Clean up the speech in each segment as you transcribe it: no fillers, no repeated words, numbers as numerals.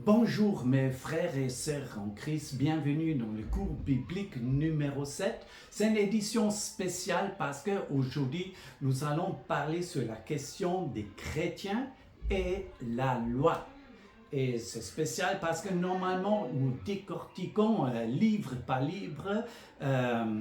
Bonjour mes frères et sœurs en Christ, bienvenue dans le cours biblique numéro 7. C'est une édition spéciale parce qu'aujourd'hui nous allons parler sur la question des chrétiens et la loi. Et c'est spécial parce que normalement nous décortiquons livre par livre,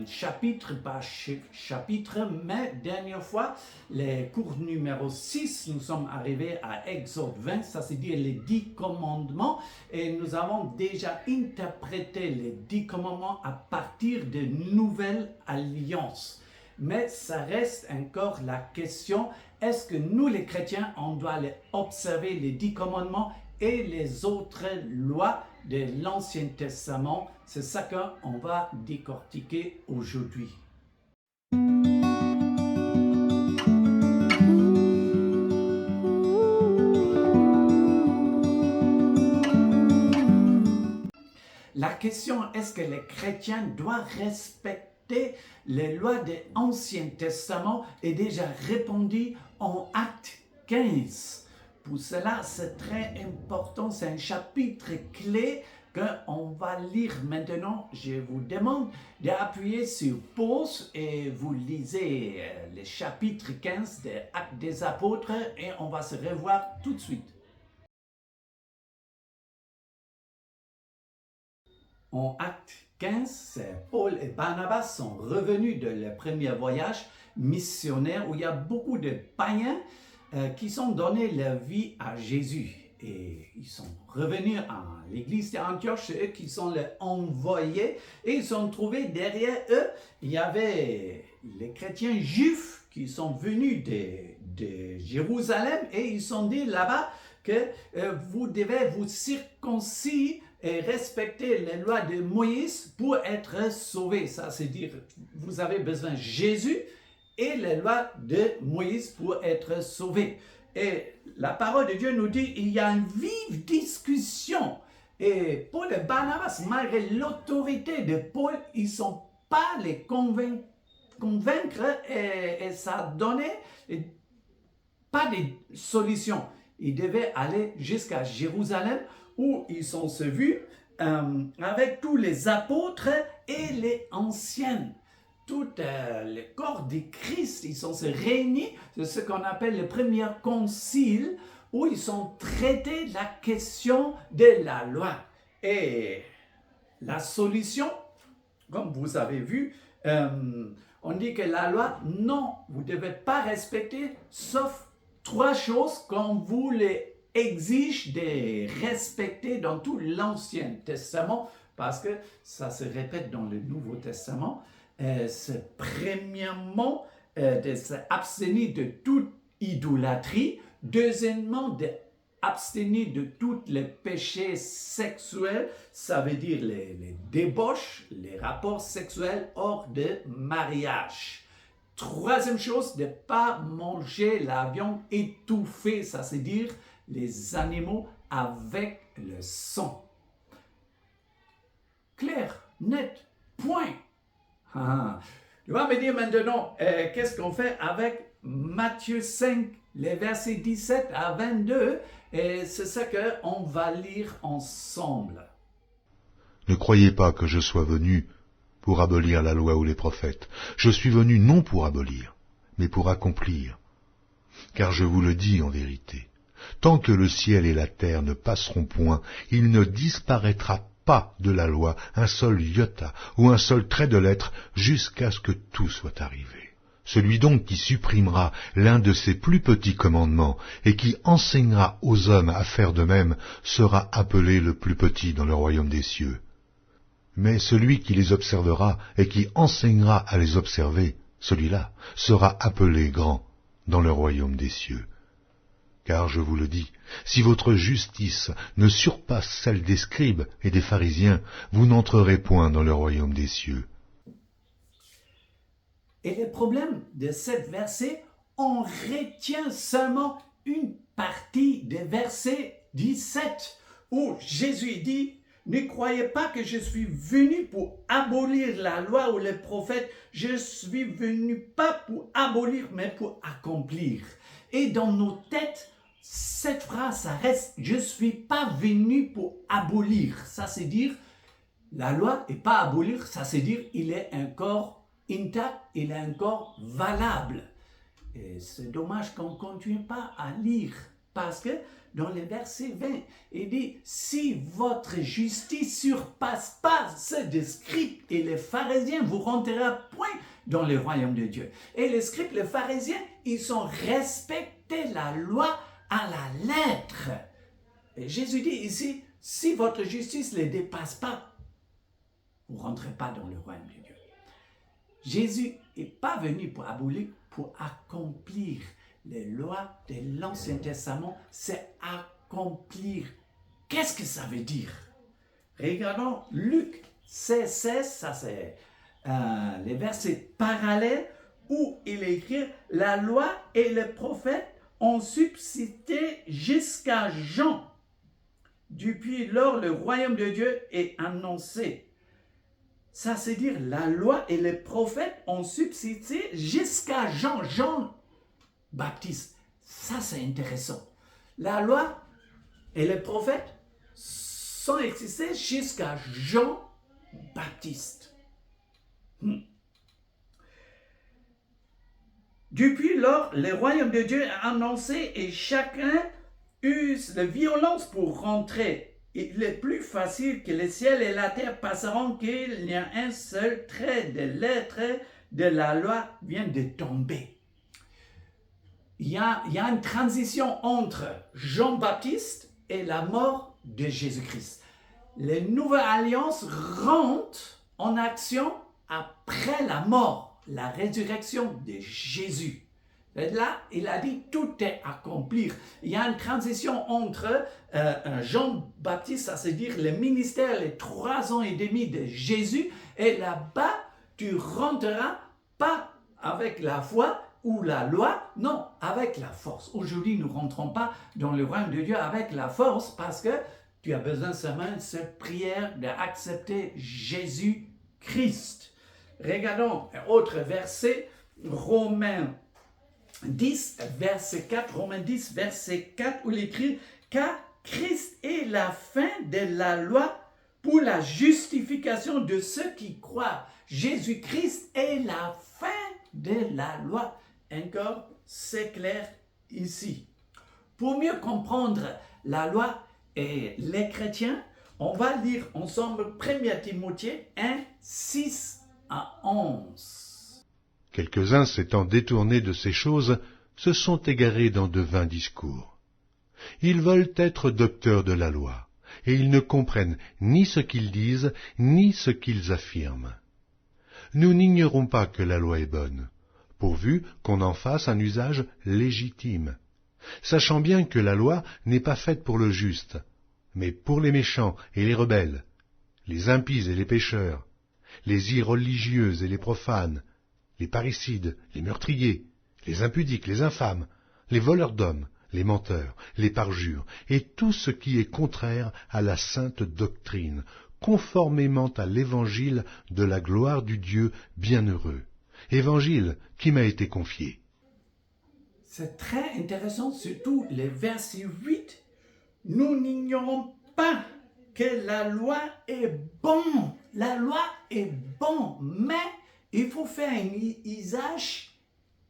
chapitre par chapitre, mais dernière fois, les cours numéro 6, nous sommes arrivés à Exode 20, ça c'est dire les 10 commandements, et nous avons déjà interprété les 10 commandements à partir de nouvelles alliances. Mais ça reste encore la question, est-ce que nous les chrétiens, on doit observer les 10 commandements et les autres lois de l'Ancien Testament? C'est ça qu'on va décortiquer aujourd'hui. La question, est-ce que les chrétiens doivent respecter les lois de l'Ancien Testament est déjà répondue en Acte 15. Pour cela, c'est très important, c'est un chapitre clé qu'on va lire maintenant. Je vous demande d'appuyer sur pause et vous lisez le chapitre 15 des Actes des Apôtres et on va se revoir tout de suite. En Acte 15, Paul et Barnabas sont revenus de leur premier voyage missionnaire où il y a beaucoup de païens qui sont donné leur vie à Jésus. Et ils sont revenus à l'église d'Antioche, c'est eux qui sont les envoyés, et ils sont trouvés derrière eux, il y avait les chrétiens juifs qui sont venus de Jérusalem, et ils sont dit là-bas que vous devez vous circoncire et respecter les lois de Moïse pour être sauvés. Ça, c'est dire, vous avez besoin de Jésus et les lois de Moïse pour être sauvés. Et la parole de Dieu nous dit il y a une vive discussion. Et Paul et Barnabas, malgré l'autorité de Paul, ils ne sont pas les convaincre et ça donnait pas de solution. Ils devaient aller jusqu'à Jérusalem où ils sont se vus avec tous les apôtres et les anciens. Tout le corps du Christ, ils sont se réunis, c'est ce qu'on appelle le premier concile, où ils sont traités de la question de la loi. Et la solution, comme vous avez vu, on dit que la loi, non, vous ne devez pas respecter, sauf 3 choses qu'on vous les exige de respecter dans tout l'Ancien Testament, parce que ça se répète dans le Nouveau Testament. C'est premièrement de s'abstenir de toute idolâtrie, deuxièmement de abstenir de tous les péchés sexuels, ça veut dire les débauches, les rapports sexuels hors de mariage. Troisième chose, de ne pas manger la viande étouffée, ça c'est dire les animaux avec le sang. Clair, net, point. Tu vas me dire maintenant, qu'est-ce qu'on fait avec Matthieu 5, les versets 17 à 22, et c'est ça qu'on va lire ensemble. Ne croyez pas que je sois venu pour abolir la loi ou les prophètes. Je suis venu non pour abolir, mais pour accomplir. Car je vous le dis en vérité, tant que le ciel et la terre ne passeront point, il ne disparaîtra pas de la loi un seul iota ou un seul trait de lettre jusqu'à ce que tout soit arrivé. Celui donc qui supprimera l'un de ces plus petits commandements et qui enseignera aux hommes à faire de même sera appelé le plus petit dans le royaume des cieux. Mais celui qui les observera et qui enseignera à les observer, celui-là sera appelé grand dans le royaume des cieux. Car je vous le dis, si votre justice ne surpasse celle des scribes et des pharisiens, vous n'entrerez point dans le royaume des cieux. Et le problème de ce verset, on retient seulement une partie des versets 17, où Jésus dit « Ne croyez pas que je suis venu pour abolir la loi ou les prophètes, je suis venu pas pour abolir, mais pour accomplir. » Et dans nos têtes, cette phrase, ça reste, je ne suis pas venu pour abolir. Ça, c'est dire, la loi n'est pas abolir, ça, c'est dire, il est encore intact, il est encore valable. Et c'est dommage qu'on ne continue pas à lire, parce que dans le verset 20, il dit, si votre justice surpasse pas ceux des scribes et les pharisiens, vous rentrerez point dans le royaume de Dieu. Et les scribes, les pharisiens, ils ont respecté la loi à la lettre. Et Jésus dit ici, si votre justice ne les dépasse pas, vous ne rentrez pas dans le royaume de Dieu. Jésus n'est pas venu pour abolir, pour accomplir les lois de l'Ancien Testament, c'est accomplir. Qu'est-ce que ça veut dire? Regardons Luc 16, ça c'est les versets parallèles où il est écrit « La loi et les prophètes ont subsisté jusqu'à Jean. Depuis lors, le royaume de Dieu est annoncé. » Ça c'est dire la loi et les prophètes ont subsisté jusqu'à Jean. Jean Baptiste. Ça, c'est intéressant. La loi et les prophètes sont existés jusqu'à Jean Baptiste. Depuis lors, le royaume de Dieu est annoncé et chacun use de violence pour rentrer. Il est plus facile que le ciel et la terre passeront qu'il y a un seul trait de lettre de la loi vient de tomber. Il y a une transition entre Jean-Baptiste et la mort de Jésus-Christ. La nouvelle alliance rentre en action après la mort, la résurrection de Jésus. Et là, il a dit tout est accompli. Il y a une transition entre Jean-Baptiste, ça veut dire le ministère, les 3 ans et demi de Jésus, et là-bas, tu rentreras pas avec la foi, ou la loi, non, avec la force. Aujourd'hui, nous ne rentrons pas dans le royaume de Dieu avec la force parce que tu as besoin seulement de cette prière d'accepter Jésus-Christ. Regardons un autre verset, Romains 10, verset 4, Romains 10, verset 4, où il écrit « Car Christ est la fin de la loi pour la justification de ceux qui croient. » Jésus-Christ est la fin de la loi. Encore, c'est clair ici. Pour mieux comprendre la loi et les chrétiens, on va lire ensemble 1 Timothée 1, 6 à 11. Quelques-uns s'étant détournés de ces choses, se sont égarés dans de vains discours. Ils veulent être docteurs de la loi, et ils ne comprennent ni ce qu'ils disent, ni ce qu'ils affirment. Nous n'ignorons pas que la loi est bonne, pourvu qu'on en fasse un usage légitime, sachant bien que la loi n'est pas faite pour le juste, mais pour les méchants et les rebelles, les impies et les pécheurs, les irreligieux et les profanes, les parricides, les meurtriers, les impudiques, les infâmes, les voleurs d'hommes, les menteurs, les parjures, et tout ce qui est contraire à la sainte doctrine, conformément à l'évangile de la gloire du Dieu bienheureux, évangile qui m'a été confié. C'est très intéressant, surtout le verset 8. Nous n'ignorons pas que la loi est bonne. La loi est bonne, mais il faut faire un usage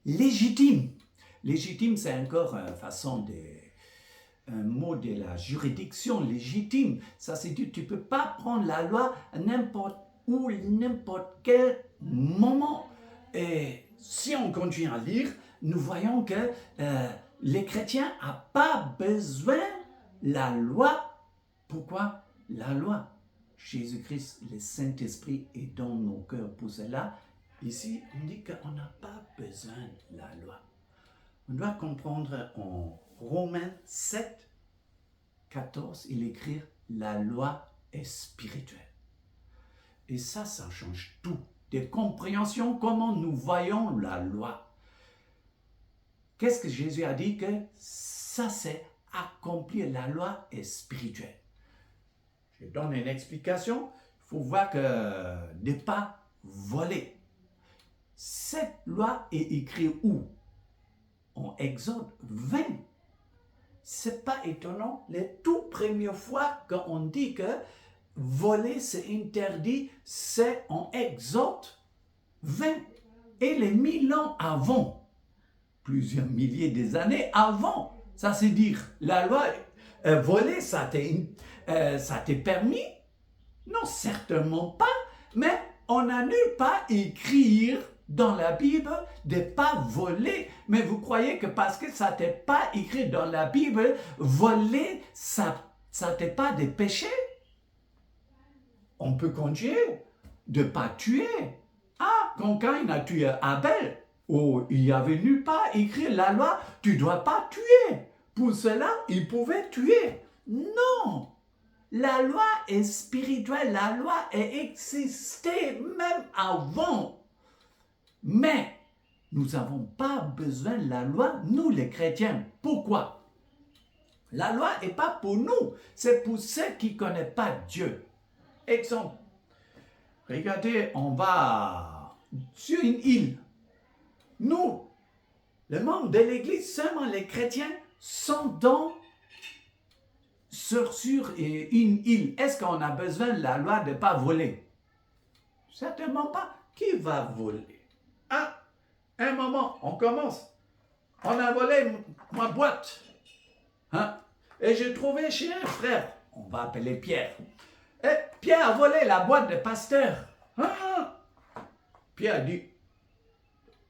légitime. Légitime, c'est encore une façon de... un mot de la juridiction légitime. Ça, c'est dire, tu ne peux pas prendre la loi à n'importe où, n'importe quel moment. Et si on continue à lire, nous voyons que les chrétiens n'ont pas besoin de la loi. Pourquoi la loi? Jésus-Christ, le Saint-Esprit est dans nos cœurs pour cela. Ici, on dit qu'on n'a pas besoin de la loi. On doit comprendre en Romains 7, 14, il écrit « La loi est spirituelle ». Et ça change tout. Des compréhensions, comment nous voyons la loi. Qu'est-ce que Jésus a dit? Que ça, c'est accomplir. La loi est spirituelle. Je donne une explication. Il faut voir que ne pas voler. Cette loi est écrite où? En Exode 20. c'est pas étonnant, les tout premières fois qu'on dit que voler c'est interdit, c'est en Exode 20 et les 1000 ans avant, plusieurs milliers d'années avant. Ça c'est dire, la loi, voler, ça t'est permis? Non, certainement pas, mais on n'a nulle part écrire dans la Bible de ne pas voler. Mais vous croyez que parce que ça n'est pas écrit dans la Bible, voler, ça n'est pas des péchés? On peut continuer de ne pas tuer. Ah, quand Caïn a tué Abel, oh, il n'y avait nulle part écrit la loi, tu ne dois pas tuer. Pour cela, il pouvait tuer. Non! La loi est spirituelle, la loi existait même avant. Mais nous n'avons pas besoin de la loi, nous les chrétiens. Pourquoi? La loi n'est pas pour nous, c'est pour ceux qui ne connaissent pas Dieu. Exemple, regardez, on va sur une île. Nous, le membre de l'Église, seulement les chrétiens sont sur une île. Est-ce qu'on a besoin de la loi de ne pas voler? Certainement pas. Qui va voler? Ah, un moment, on commence. On a volé ma boîte. Hein? Et j'ai trouvé chez un frère, on va appeler Pierre. Et Pierre a volé la boîte de pasteur. Ah! Pierre dit,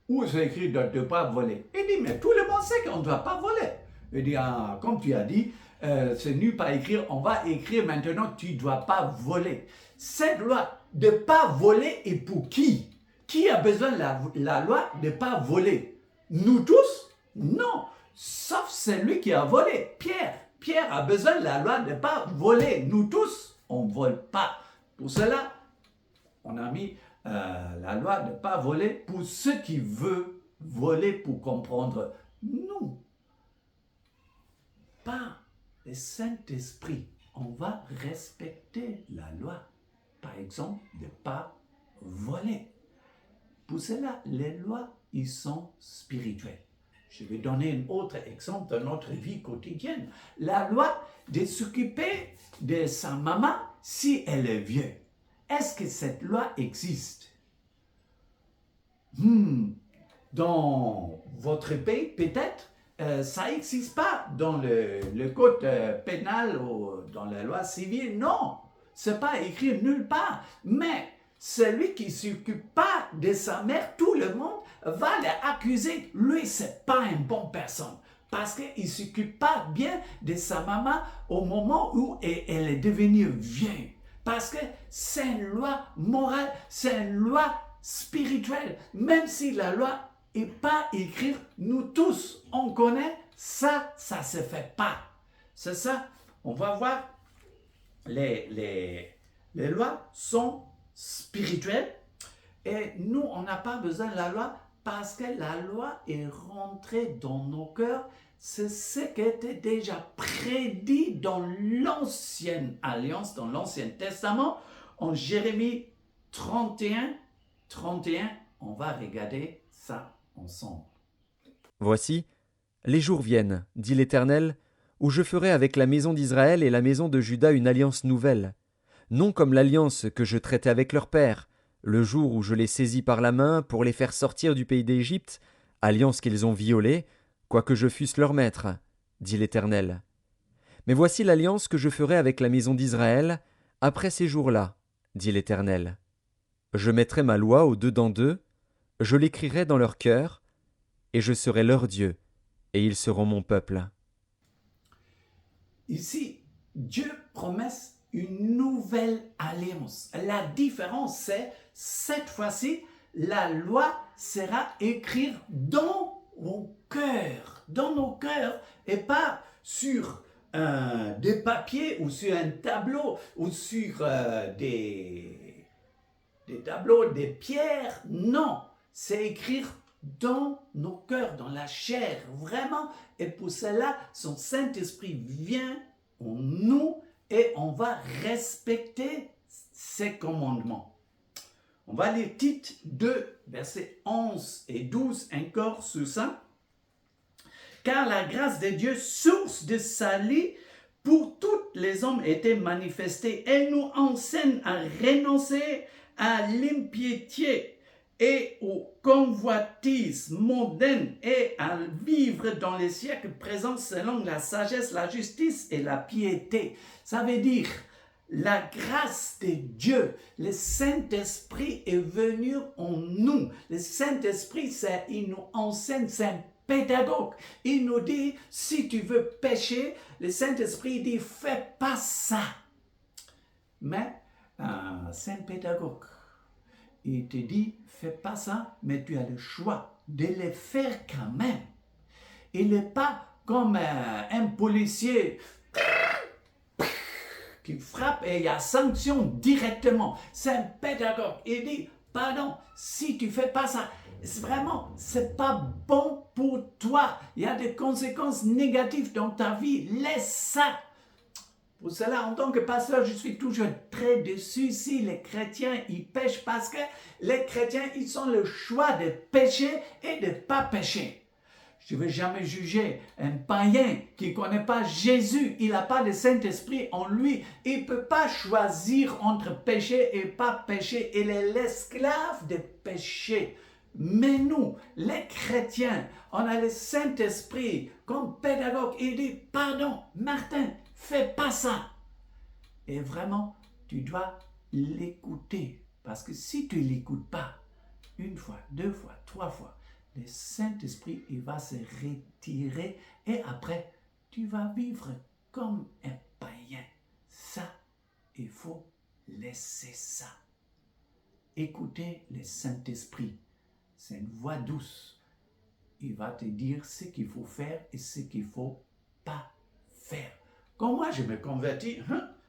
où c'est écrit de ne pas voler? Il dit, mais tout le monde sait qu'on ne doit pas voler. Il dit, ah, comme tu as dit, c'est nulle part écrire, on va écrire maintenant que tu ne dois pas voler. Cette loi de ne pas voler est pour qui? Qui a besoin de la loi de ne pas voler? Nous tous? Non, sauf celui qui a volé, Pierre. Pierre a besoin de la loi de ne pas voler. Nous tous, on ne vole pas. Pour cela, on a mis la loi de ne pas voler pour ceux qui veulent voler pour comprendre. Nous, par le Saint-Esprit, on va respecter la loi. Par exemple, de ne pas voler. Pour cela, les lois, ils sont spirituelles. Je vais donner un autre exemple de notre vie quotidienne. La loi de s'occuper de sa maman si elle est vieille. Est-ce que cette loi existe? Dans votre pays, peut-être, ça n'existe pas dans le code pénal ou dans la loi civile. Non, ce n'est pas écrit nulle part. Mais celui qui ne s'occupe pas de sa mère, tout le monde va l'accuser. Lui, ce n'est pas une bonne personne. Parce qu'il ne s'occupe pas bien de sa maman au moment où elle est devenue vieille. Parce que c'est une loi morale, c'est une loi spirituelle. Même si la loi n'est pas écrite, nous tous, on connaît, ça ne se fait pas. C'est ça, on va voir, les lois sont spirituelles et nous, on n'a pas besoin de la loi parce que la loi est rentrée dans nos cœurs. C'est ce qui était déjà prédit dans l'ancienne alliance, dans l'Ancien Testament. En Jérémie 31, on va regarder ça ensemble. Voici, les jours viennent, dit l'Éternel, où je ferai avec la maison d'Israël et la maison de Juda une alliance nouvelle, non comme l'alliance que je traitais avec leur père, le jour où je les saisis par la main pour les faire sortir du pays d'Égypte, alliance qu'ils ont violée, quoique je fusse leur maître, dit l'Éternel. Mais voici l'alliance que je ferai avec la maison d'Israël après ces jours-là, dit l'Éternel. Je mettrai ma loi au-dedans d'eux, je l'écrirai dans leur cœur, et je serai leur Dieu, et ils seront mon peuple. Ici, Dieu promet une nouvelle alliance. La différence, c'est cette fois-ci, la loi sera écrite dans nos cœurs, et pas sur des papiers ou sur un tableau ou sur des tableaux, des pierres. Non, c'est écrit dans nos cœurs, dans la chair, vraiment. Et pour cela, son Saint-Esprit vient en nous et on va respecter ses commandements. On va lire Tite 2, versets 11 et 12 encore sur ça. car la grâce de Dieu, source de salut pour tous les hommes, était manifestée. Elle nous enseigne à renoncer à l'impiété et aux convoitises mondaines et à vivre dans les siècles présents selon la sagesse, la justice et la piété. Ça veut dire la grâce de Dieu, le Saint-Esprit est venu en nous. Le Saint-Esprit, il nous enseigne, c'est un pédagogue. Il nous dit, si tu veux pécher, le Saint-Esprit dit, fais pas ça. Mais c'est un pédagogue. Il te dit, fais pas ça, mais tu as le choix de le faire quand même. Il n'est pas comme un policier qui frappe et il y a sanction directement. C'est un pédagogue. Il dit, pardon, si tu fais pas ça, c'est pas bon pour toi. Il y a des conséquences négatives dans ta vie. Laisse ça. Pour cela, en tant que pasteur, je suis toujours très déçu si les chrétiens, ils pêchent parce que les chrétiens, ils ont le choix de pécher et de ne pas pécher. Je ne vais jamais juger un païen qui ne connaît pas Jésus. Il n'a pas de Saint-Esprit en lui. Il ne peut pas choisir entre pécher et pas pécher. Il est l'esclave de péché. Mais nous, les chrétiens, on a le Saint-Esprit comme pédagogue. Il dit, pardon, Martin, fais pas ça. Et vraiment, tu dois l'écouter. Parce que si tu ne l'écoutes pas, une fois, deux fois, trois fois, le Saint-Esprit, il va se retirer et après, tu vas vivre comme un païen. Ça, il faut laisser ça. Écoutez le Saint-Esprit. C'est une voix douce. Il va te dire ce qu'il faut faire et ce qu'il ne faut pas faire. Quand moi, je me convertis,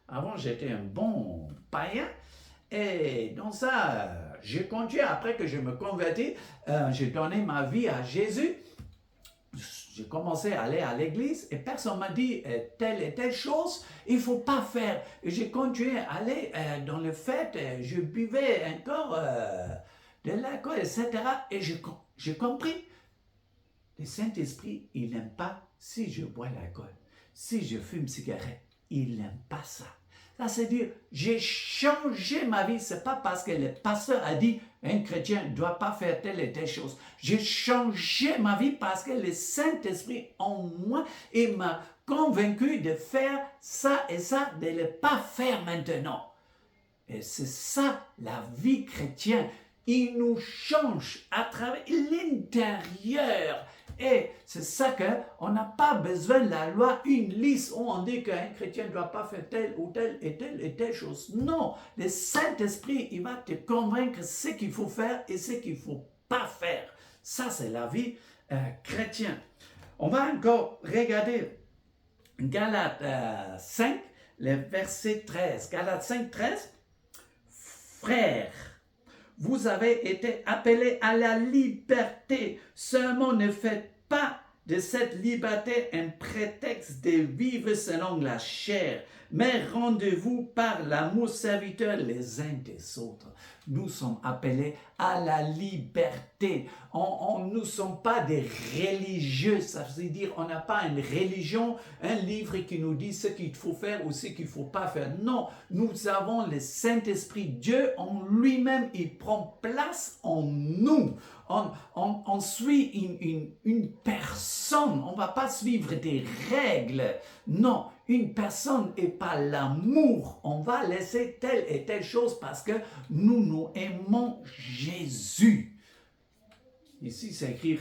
avant j'étais un bon païen, et dans ça, j'ai continué, après que je me convertis, j'ai donné ma vie à Jésus. J'ai commencé à aller à l'église et personne m'a dit telle et telle chose, il ne faut pas faire. Et j'ai continué à aller dans le fait, je buvais encore de l'alcool, etc. Et j'ai compris. Le Saint-Esprit, il n'aime pas si je bois l'alcool, si je fume cigarette, il n'aime pas ça. Ça, c'est dire, j'ai changé ma vie. Ce n'est pas parce que le pasteur a dit, un chrétien ne doit pas faire telle et telle chose. J'ai changé ma vie parce que le Saint-Esprit en moi, il m'a convaincu de faire ça et ça, de ne pas faire maintenant. Et c'est ça, la vie chrétienne. Il nous change à travers l'intérieur. Et c'est ça qu'on n'a pas besoin de la loi, une liste où on dit qu'un chrétien ne doit pas faire telle ou telle et telle et telle chose. Non, le Saint-Esprit, il va te convaincre ce qu'il faut faire et ce qu'il ne faut pas faire. Ça, c'est la vie chrétienne. On va encore regarder Galates 5, le verset 13. Galates 5, 13. Frères, vous avez été appelés à la liberté. Seulement ne faites pas de cette liberté un prétexte de vivre selon la chair, mais rendez-vous par l'amour serviteur les uns des autres. Nous sommes appelés à la liberté. Nous ne sommes pas des religieux, ça veut dire on n'a pas une religion, un livre qui nous dit ce qu'il faut faire ou ce qu'il ne faut pas faire. Non, nous avons le Saint-Esprit. Dieu en lui-même, il prend place en nous. On suit une personne, on ne va pas suivre des règles. Non, une personne et pas l'amour. On va laisser telle et telle chose parce que nous aimons Jésus. Ici, c'est écrit,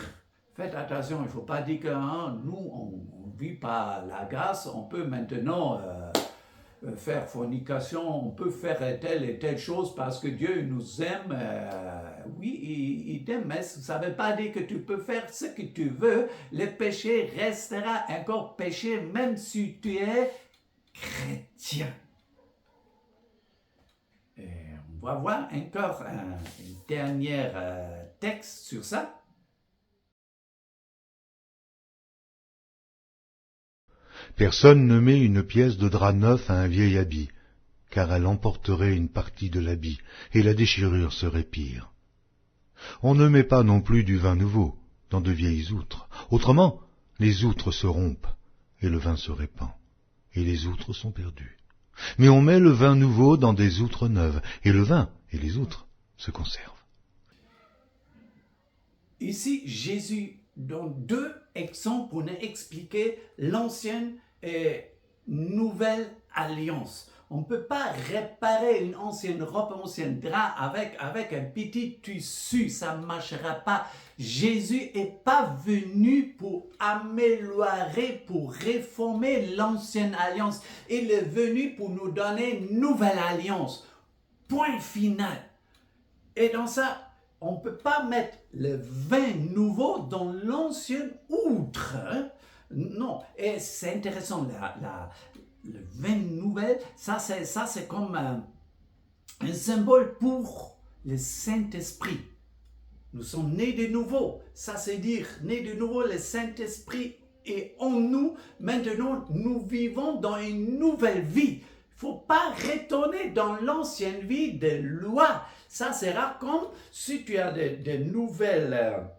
faites attention, il ne faut pas dire que nous, on ne vit pas la grâce, on peut maintenant faire fornication, on peut faire telle et telle chose parce que Dieu nous aime. Oui, il t'aime, mais ça ne veut pas dire que tu peux faire ce que tu veux. Le péché restera encore péché même si tu es chrétien. Et on va voir encore un dernier texte sur ça. Personne ne met une pièce de drap neuf à un vieil habit, car elle emporterait une partie de l'habit, et la déchirure serait pire. On ne met pas non plus du vin nouveau dans de vieilles outres. Autrement, les outres se rompent et le vin se répand, et les outres sont perdues. Mais on met le vin nouveau dans des outres neuves, et le vin et les outres se conservent. Ici, Jésus donne deux exemples pour nous expliquer l'ancienne et nouvelle alliance. On ne peut pas réparer une ancienne robe, un ancien drap avec un petit tissu, ça ne marchera pas. Jésus n'est pas venu pour améliorer, pour réformer l'ancienne alliance. Il est venu pour nous donner une nouvelle alliance. Point final. Et dans ça, on ne peut pas mettre le vin nouveau dans l'ancienne outre. Non, et c'est intéressant, le vin nouvel, ça c'est comme un symbole pour le Saint-Esprit. Nous sommes nés de nouveau, ça c'est dire, nés de nouveau, le Saint-Esprit est en nous. Maintenant, nous vivons dans une nouvelle vie. Il ne faut pas retourner dans l'ancienne vie de loi. Ça sera comme si tu as de nouvelles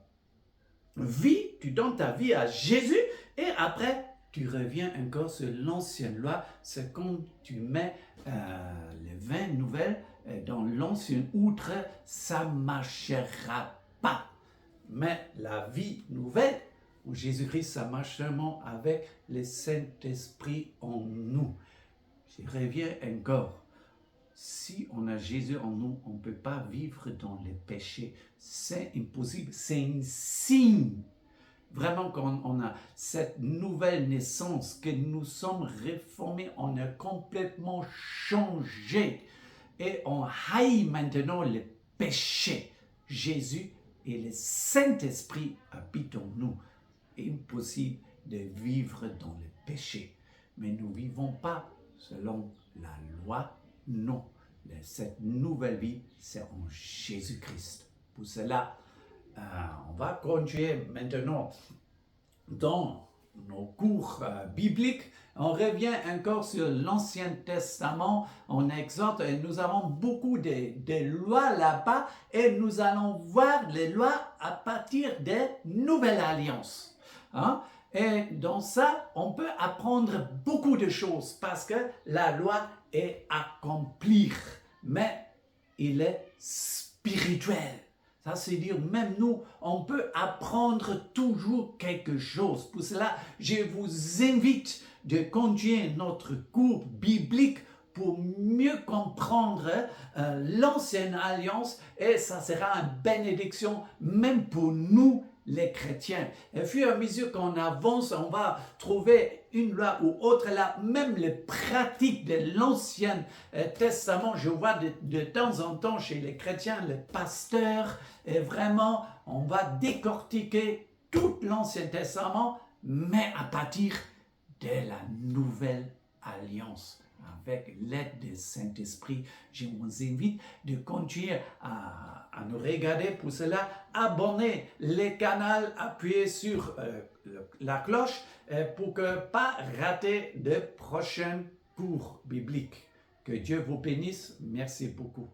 vies, tu donnes ta vie à Jésus et après tu reviens encore sur l'ancienne loi. C'est comme tu mets les vins nouvelles dans l'ancienne outre, ça ne marchera pas. Mais la vie nouvelle, où Jésus-Christ, ça marche seulement avec le Saint-Esprit en nous. Je reviens encore. Si on a Jésus en nous, on ne peut pas vivre dans les péchés. C'est impossible. C'est un signe. Vraiment, quand on a cette nouvelle naissance, que nous sommes réformés, on a complètement changé. Et on haït maintenant les péchés. Jésus et le Saint-Esprit habitent en nous. Impossible de vivre dans les péchés. Mais nous ne vivons pas selon la loi. Non, cette nouvelle vie, c'est en Jésus-Christ. Pour cela, on va continuer maintenant dans nos cours bibliques. On revient encore sur l'Ancien Testament, en Exode, et nous avons beaucoup de lois là-bas, et nous allons voir les lois à partir des nouvelles alliances. Hein? Et dans ça, on peut apprendre beaucoup de choses parce que la loi est accomplie, mais il est spirituel. Ça, c'est dire, même nous, on peut apprendre toujours quelque chose. Pour cela, je vous invite de continuer notre cours biblique pour mieux comprendre l'ancienne alliance et ça sera une bénédiction même pour nous les chrétiens. Et au fur et à mesure qu'on avance, on va trouver une loi ou autre là, même les pratiques de l'Ancien Testament. Je vois de temps en temps chez les chrétiens, les pasteurs, et vraiment, on va décortiquer tout l'Ancien Testament, mais à partir de la nouvelle alliance. Avec l'aide du Saint-Esprit, je vous invite de continuer à nous regarder. Pour cela, abonnez le canal, appuyez sur la cloche pour ne pas rater de prochains cours bibliques. Que Dieu vous bénisse. Merci beaucoup.